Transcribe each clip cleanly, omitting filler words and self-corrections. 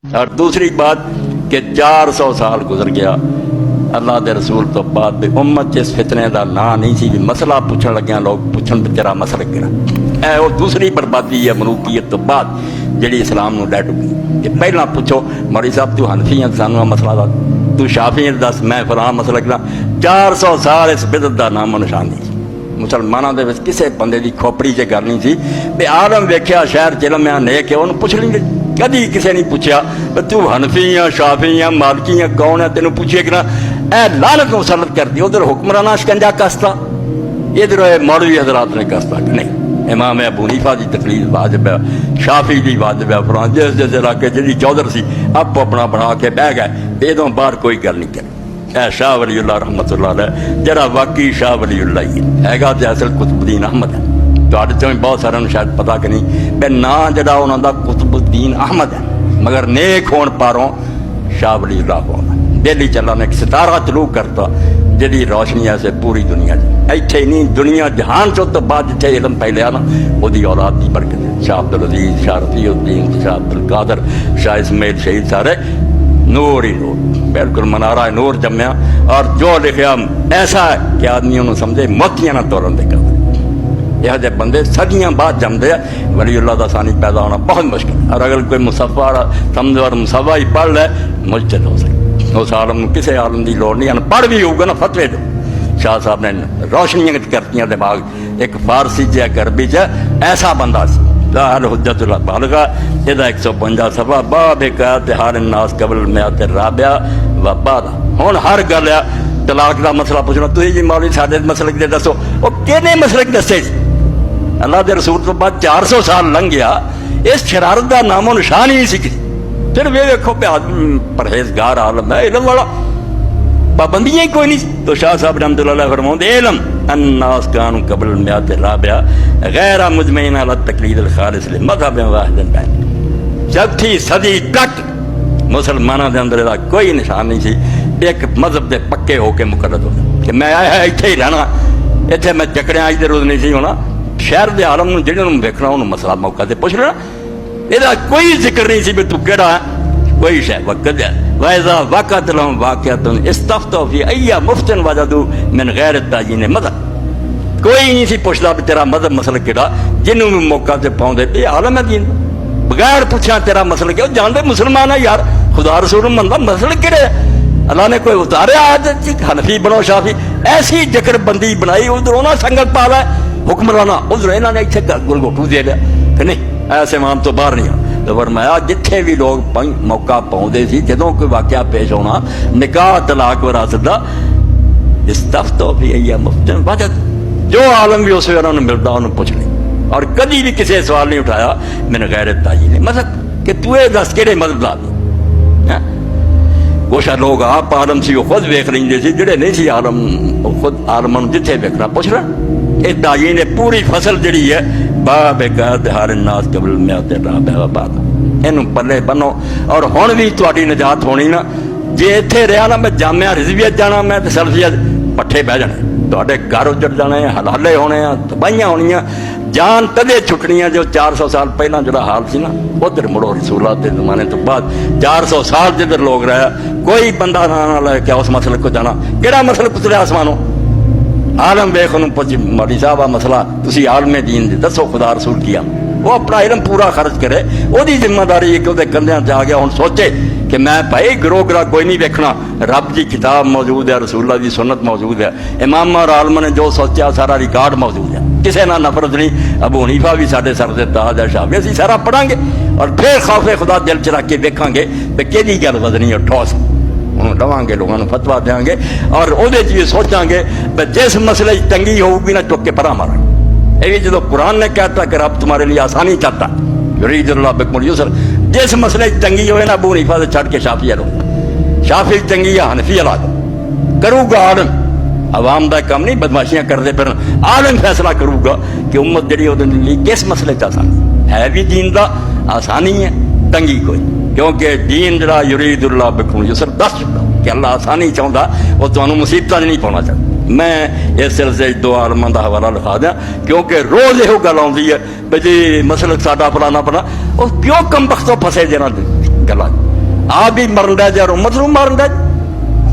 اور دوسری بات کہ 400 سال گزر گیا اللہ دے رسول تو بعد بھی امت اس فتنے دا نا نہیں سی بھی مسئلہ پوچھن لگیا لوگ پوچھن بھی تیرا مسئلہ کہڑا اے وہ دوسری بربادی ہے ملوکیت تو بعد جڑی اسلام نو ڈے ڈکی کہ پہلا پوچھو مولوی صاحب تو حنفی ہیں سانو مسئلہ دا تو شافعی ہیں دس میں فلاں مسئلہ کہڑا 400 سال اس بدعت دا نام و نشان نہیں مسلمانوں دے وچ کسے بندے دی کھوپڑی چ گل نہیں سی بے عالم ویکھیا شہر چلمیا نیک ہے انہوں پوچھ لیں گے کدی کسی نہیں پوچھا تو حنفی ہیں شافعی ہیں مالکی ہیں کون ہے تینوں پوچھے کہ اے لعنت مسلط کر دی ادھر حکمرانہ شکنجا کستا ادھر مولوی حضرات نے کستا کہ نہیں امام ابو حنیفہ دی تقلید واجب ہے شافعی دی واجب ہے فلاں جس علاقے جی چودھر سی آپ اپنا بنا کے بہ گئے ادوں باہر کوئی گل نہیں کری اے شاہ ولی اللہ رحمۃ اللہ علیہ جڑا واقعی شاہ ولی اللہ ہی ہے گا تے اصل قطب الدین احمد ہے تواڈے چوں بہت سارے نوں شاید پتہ کہ نہیں بے نا جڑا انہاں دا قطب الدین احمد ہے مگر نیک ہون پاروں شاہ ولی اللہ ہونا دہلی چلا نے ایک ستارہ طلوع کرتا جڑی روشنی ایسے پوری دنیا ایتھے نہیں دنیا جہان چوں تو بعد جتھے علم پھیلیا نا وہ دی اولاد دی برکت ہے شاہ عبدالعزیز شاہ رفیع الدین شاہ عبدالقادر شاہ اسماعیل شہید سارے نور ہی نور بالکل منارہ نور جمیا اور جو لکھیا ایسا ہے کہ آدمی انہوں سمجھے موتیاں نہ توڑن دے کر یہ جب بندے صدیاں بعد جمدے ہیں ولی اللہ دا ثانی پیدا ہونا بہت مشکل ہے اور اگر کوئی مصفہ سمجھو اور مصفہ ہی پڑھ لے مجتہد ہو سکے اس عالم کسی عالم دی لوڑ نہیں پڑھ بھی ہوگا نا فتوے دو شاہ صاحب نے روشنیاں کرتیاں دماغ ایک فارسی چ عربی چ ایسا بندہ سی ظاہر حجت اللہ بالغہ یہ 155 صفحہ باب اتحاد الناس قبل المیات الرابعہ و بعد ہن ہر گل ہے طلاق دا مسئلہ پوچھنا تسی جی مولوی ساڈے مسلک دے دسو او کہنے مسلک دسے اللہ دے رسول تو بعد 400 سال لنگ گیا اس شرارت دا نام و نشان ہی نہیں سی کسی پھر وہ دیکھو پہ آدمی پرہیزگار عالم ہے علم والا پابندیاں ہی کوئی نہیں تو شاہ صاحب رحمۃ اللہ علیہ فرماؤں علم الناس کانوا قبل المیات الرابعہ غیر مجمعین علی التقلید الخالص لمذہب واحد بین چوتھی صدی تک مسلمانوں دے اندر کوئی نشان نہیں سی ایک مذہب دے پکے ہو کے مقرر ہو کہ میں آیا ہے اتنے ہی رہنا اتنے میں چکڑیاں اج دے روز نہیں سی ہونا شہر دے عالم جنہوں ویکھنا انہوں مسئلہ موقع تے پوچھ لینا یہ کوئی ذکر نہیں سی بھی تو کہڑا ہے کوئی شے وقت ہے وَإِذَا وَقَعَتْ لَهُمْ وَاقِعَةٌ اسْتَفْتَوْا فِي أَيِّ مُفْتٍ وَجَدُوا مِنْ غَيْرِ التَّعْيِينِ مَذْهَبٍ کوئی نہیں سی پوچھتا بھی تیرا مذہب مسئلہ کہڑا جنہوں بھی موقع سے پاؤں دے عالم ہے دین بغیر پوچھا تیرا مسئلہ کیا جانتے مسلمان ہے یار خدا رسول منتا مسئلہ کہڑے اللہ نے کوئی اتارے آج حنفی بنو شافی ایسی جکر بندی بنائی ادھر انہوں نے سنگت پا لیا حکمرانہ ادھر انہوں نے اتنے گل گھٹو دے لیا کہ نہیں ایسے امام تو باہر نہیں آ تو فرمایا جتھے بھی لوگ موقع پاؤندے سی جدوں کوئی واقعہ پیش ہونا نکاح طلاق وراثت دا استفتوا فی ای مفتن وجد جو عالم بھی اس ویلے انہوں ملتا انہوں پوچھ لیں اور کدی بھی کسی سوال نہیں اٹھایا من غیر التعیین مذہب کہ تو اے دس کہڑے مذہب لا دی کوشا لوگ آپ عالم سی وہ خود ویکھ لیں سی جڑے نہیں سی عالم خود عالموں جتھے ویکھنا پوچھ رہا یہ تعین پوری فصل جڑی ہے باب اتحاد الناس قبل المیات الرابعہ و بعد اینوں پلے بنو اور ہن بھی تہاڈی نجات ہونی نا جے ایتھے رہیا نا میں جامعہ رضویت جانا میں تے سلفیت پٹھے بہ جانے تہاڈے گھر اجڑ جانے حلالے ہونے تباہیاں ہونیاں جان تدے چھٹنیاں جو 400 سال پہلا جڑا حال سی نا ادھر مڑو رسولات دے زمانے تو بعد 400 سال جدھر لوگ رہا کوئی بندہ نہ لے کے اس مسئلے کو جانا کہڑا مسئلہ پترے آسمانوں عالم ویخ انہوں پچھ مولوی صاحب مسئلہ تسی عالم دین دے دسو خدا رسول کیا وہ اپنا علم پورا خرچ کرے وہ دی ذمہ داری ہے کہ وہ کندھیاں تے آ گیا ہن سوچے کہ میں بھائی گروہ گراہ کوئی نہیں ویکھنا رب دی کتاب موجود ہے رسول اللہ دی سنت موجود ہے امام اور عالم نے جو سوچا سارا ریکارڈ موجود ہے کسے نہ نفرت نہیں ابو حنیفہ بھی سارے سر دے تاج ہے شافعی اسی سارا پڑھاں گے اور پھر خوف خدا دل چ رکھ کے ویکھاں گے کہ کیڑی گل وزنی اور ٹھوس انہوں لواں گے لوگوں فتوا دیں گے اور وہ سوچاں گے جس مسئلے تنگی ہوگی نہ چک کے پرا مارا یہ جب قرآن نے کہتا کہ رب تمہارے لیے آسانی چاہتا یرید اللہ بکم الیسر جس مسئلے تنگی ہوئے نا ابو حنیفہ سے چھڑ کے شافعی لو شافعی تنگی یا حنفی لا دو کرو گا عالم عوام دا کام نہیں بدماشیاں کر دے پھر عالم فیصلہ کرو گا کہ امت جڑی وہ کس مسئلے سے آسانی ہے بھی دین دا آسانی ہے تنگی کوئی کیونکہ دین جڑا یرید اللہ بکم الیسر دس چکا کہ اللہ آسانی چاہتا وہ تمہیں مصیبتیں نہیں پاؤنا چاہتا میں اس سلسلے دو عالموں کا حوالہ لکھا دیا کیونکہ روز یہ گل آتی ہے بھائی جی مسلک ساڈا فلانا پڑا وہ کیوں کم بختوں پھسے جنہوں گلا آپ بھی مرن ڈے جا امت نو مارن ڈے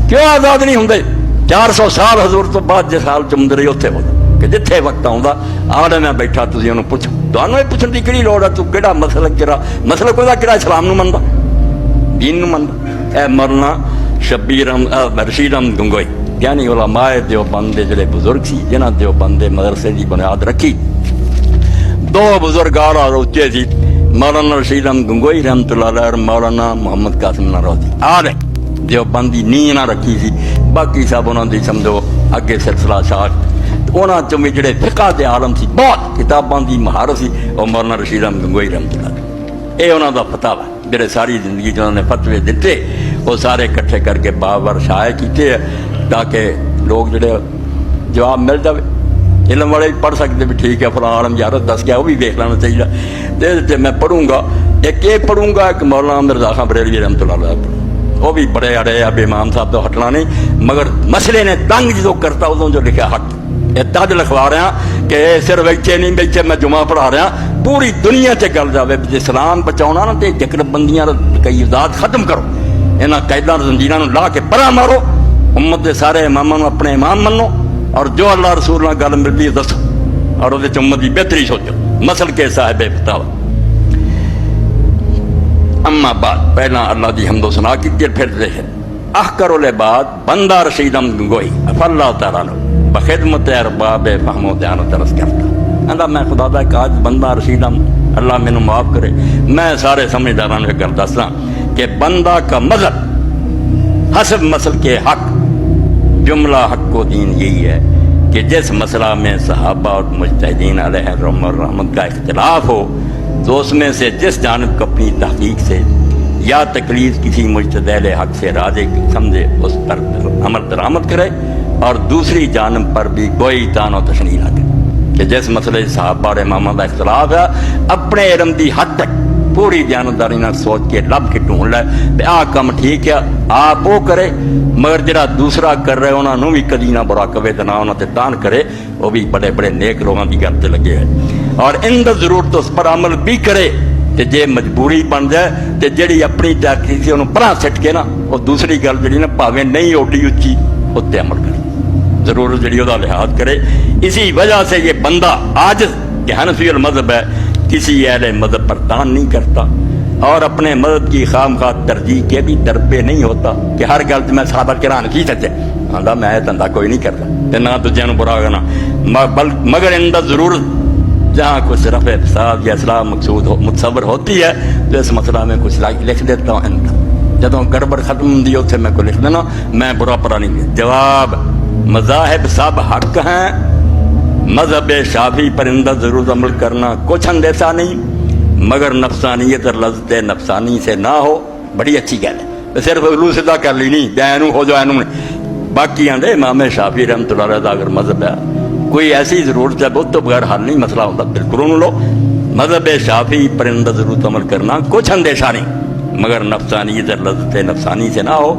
کیوں آزاد نہیں ہوندے 400 سال حضور تو بعد جس حال چ مندر اتنے ہو کہ جتھے وقت آؤں آڑے میں بیٹھا تھی انہوں پوچھو تمہیں یہ پوچھنے کی کہڑی لوڑ ہے تو کہڑا مسلک کہڑا مسلک ہوتا کہڑا اسلام نو مندا دین نو مندا اے مرنا شبیر رشید احمد گنگوئی یعنی علماء دیوبند دے جڑے بزرگ سی جنہاں دیوبند دے مدرسے دی بنیاد رکھی دو بزرگ اور اچے سی مولانا رشید احمد گنگوئی رحمۃ اللہ علیہ اور مولانا محمد قاسم ناروزی آلے دیوبندی نیہ نہ رکھی سی باقی سب انہوں دی سمجھو اگے سلسلہ شاخ انہاں چوں بھی جڑے فقہ دے عالم سی بہت کتاباں دی مہارت سی اور مولانا رشید احمد گنگوئی رحمۃ اللہ علیہ اے انہاں دا فتوی ہے جڑے ساری زندگی جنہوں نے فتوے دیتے وہ سارے اکٹھے کر کے بابر شائع کیتے تاکہ لوگ جڑے جواب مل جائے علم والے پڑھ سکتے بھی ٹھیک ہے فلاں عالم یارت دس گیا وہ بھی دیکھ لینا چاہیے دے میں پڑھوں گا ایک یہ پڑھوں گا ایک مولانا مرزا خان بریلوی رحمۃ اللہ علیہ وہ بھی بڑے اڑے اب امام صاحب تو ہٹنا نہیں مگر مسئلے نے تنگ جو کرتا ادوں جو لکھا حق یہ تج لکھوا رہا کہ صرف بیٹھے نہیں بیٹھے میں جمعہ پڑھا رہا پوری دنیا سے گل جائے اسلام بچاؤنا نا تو جکر بندیاں کئی ذات ختم کرو یہاں قیداں زنجیراں لا کے پرا مارو امت کے سارے اماموں اپنے امام منو اور جو اللہ رسول نہ گل ملتی ہے دسو اور وہ امت کی بہتری سوچو مسل کے صاحب فتاوی اما بعد پہلا اللہ دی حمد و ثنا کی پھر دیکھے احکر العباد بندہ رشید احمد گنگوئی اف اللہ تعالیٰ نے بخدمت ارباب فہم و دیانت عرض کرتا اللہ میں خدا دا کاج بندہ رشید احمد اللہ مینوں معاف کرے میں سارے سمجھداراں نوں گل دساں کہ بندہ کا مذہب حسب مسل کے حق جملہ حق و دین یہی ہے کہ جس مسئلہ میں صحابہ اور مجتہدین علیہ الرحمت کا اختلاف ہو تو اس میں سے جس جانب کو اپنی تحقیق سے یا تقلید کسی مجتہد حق سے راضی سمجھے اس پر عمل درآمد کرے اور دوسری جانب پر بھی کوئی تان و تشنیع نہ کرے کہ جس مسئلے صحابہ اور امامہ کا اختلاف ہے اپنے علم دی حد تک پوری دیانتداری نہ سوچ کے لب کے ڈھونڈ لے آ کم ٹھیک ہے آپ وہ کرے مگر جڑا دوسرا کر رہے انہوں نے بھی کدی نہ برا کبے تو نہ انہوں نے تان کرے وہ بھی بڑے بڑے نیک لوگوں کی گل سے لگے ہیں اور ان دا ضرورت اس پر عمل بھی کرے کہ جے مجبوری بن جائے تو جڑی اپنی تحقیق سے انہوں پرا سٹ کے نا وہ دوسری گل جڑی نا پاویں نہیں اوڈی اچھی اتنے عمل کرے ضرورت جڑی وہ لحاظ کرے اسی وجہ سے یہ بندہ عاجز کہ حنفی المذہب ہے کسی اہل مذہب پر تان نہیں کرتا اور اپنے مذہب کی خام خواہ ترجیح کے بھی در پہ نہیں ہوتا کہ ہر گل میں ثابت کرا کی سچے آدھا میں دھندا کوئی نہیں کرتا نہ تو جن برا گنا مگر ان کا ضرورت جہاں کچھ رفع فساد یا اصلاح مقصود متصور ہوتی ہے تو اس مسئلہ میں کچھ لکھ دیتا ہوں جدوں گڑبڑ ختم ہوتی ہے اتنے میں کو لکھ دینا میں برا پرا نہیں جواب مذاہب سب حق ہیں مذہب شافعی پر اندر ضرور عمل کرنا کچھ اندیشہ نہیں مگر نفسانیت اور لذت نفسانی سے نہ ہو بڑی اچھی گل ہے صرف علو سدا کر لی نہیں اینو ہو جائے باقی آدھے امام شافعی رحمۃ اللہ علیہ اگر مذہب ہے کوئی ایسی ضرورت ہے بہت تو بغیر حل نہیں مسئلہ ہوتا بالکل ان لو مذہب شافعی پر اندر ضرور عمل کرنا کچھ اندیشہ نہیں مگر نفسانیت اور لذت نفسانی سے نہ ہو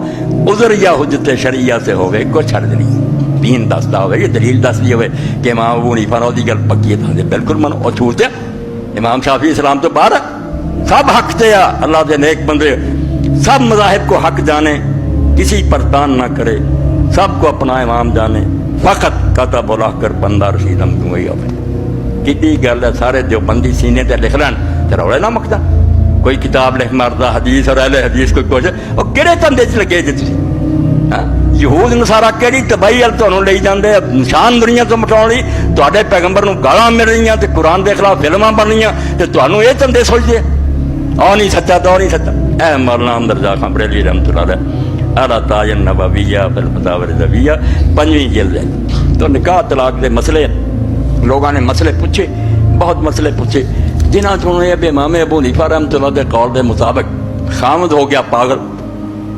عذر یا حجت شرعیہ سے ہوئے کچھ حرج نہیں دین دستا ہوئے یہ دلیل دس دی ہوئے کہ امام ابو حنیفہ راضی گل پکی ہے بالکل منو اور چھوٹ دیا امام شافعی اسلام تو باہر سب حق تے اللہ دے نیک بندے سب مذاہب کو حق جانے کسی پر تان نہ کرے سب کو اپنا امام جانے فقط کتا بولا کر بندہ رشید احمد گنگوئی ہوئے کتنی گل ہے سارے جو بندی سینے تے لکھ لین تے روڑے نہ مکتا کوئی کتاب لکھ مارتا حدیث اور اہل حدیث کوئی کچھ اور کہڑے تندے چ لگے جی تھی یہود نصارا کہڑی تباہی ال تمہیں لے جاندے نشان دنیا تو مٹاؤ لی تے پیغمبر نو گالاں مل رہی تے قرآن دے خلاف فلماں بن رہی تے تمہیں یہ تندے سوچتے آ نہیں سچا تو نہیں سچا اے مولانا احمد رضا خان بریلوی رحمۃ اللہ علیہ اعلیٰ تاج النبویہ فی الفتاوی الرضویہ 5ویں جلد ہے تو نکاح طلاق دے مسئلے لوگوں نے مسئلے پوچھے بہت مسئلے پوچھے جنہاں چوں یہ امام ابو حنیفہ رحمۃ اللہ دے قول دے مطابق خامد ہو گیا پاگل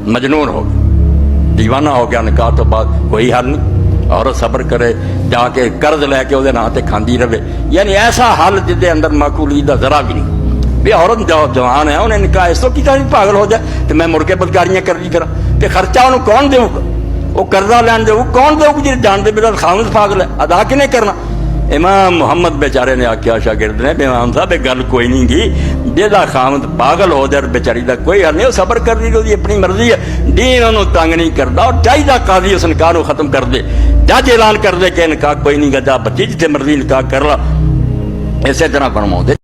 مجنون ہو گیا دیوانہ ہو گیا نکاح تو بعد کوئی حل نہیں عورت صبر کرے جا کے قرض لے کے وہ نام سے کھاندی رہے یعنی ایسا حل جس کے اندر معقولی کا ذرا بھی نہیں بھی عورت جو جوان ہے انہیں نکاح اس تو کیا پاگل ہو جائے تو میں مڑ کے بدکاریاں کر لی پھر کہ خرچہ انہوں کون دے گا وہ قرضہ لین دے کون دے گا جی جان دے میرا خامد پاگل ہے ادا کنے کرنا امام محمد بیچارے نے آخیا شاگرد نے امام صاحب یہ گل کوئی نہیں گی جہاں خامد پاگل ہو جائے بیچاری کا کوئی حل نہیں، وہ صبر کر دی وہ اپنی مرضی ہے، دین انہوں تنگ نہیں کرتا، اور چاہیے قاضی اس نکاح کو ختم کر دے، جج اعلان کر دے کہ نکاح کوئی نہیں گا، جا بچی جتنے مرضی نکاح کر لا، اسی طرح فرماؤ دے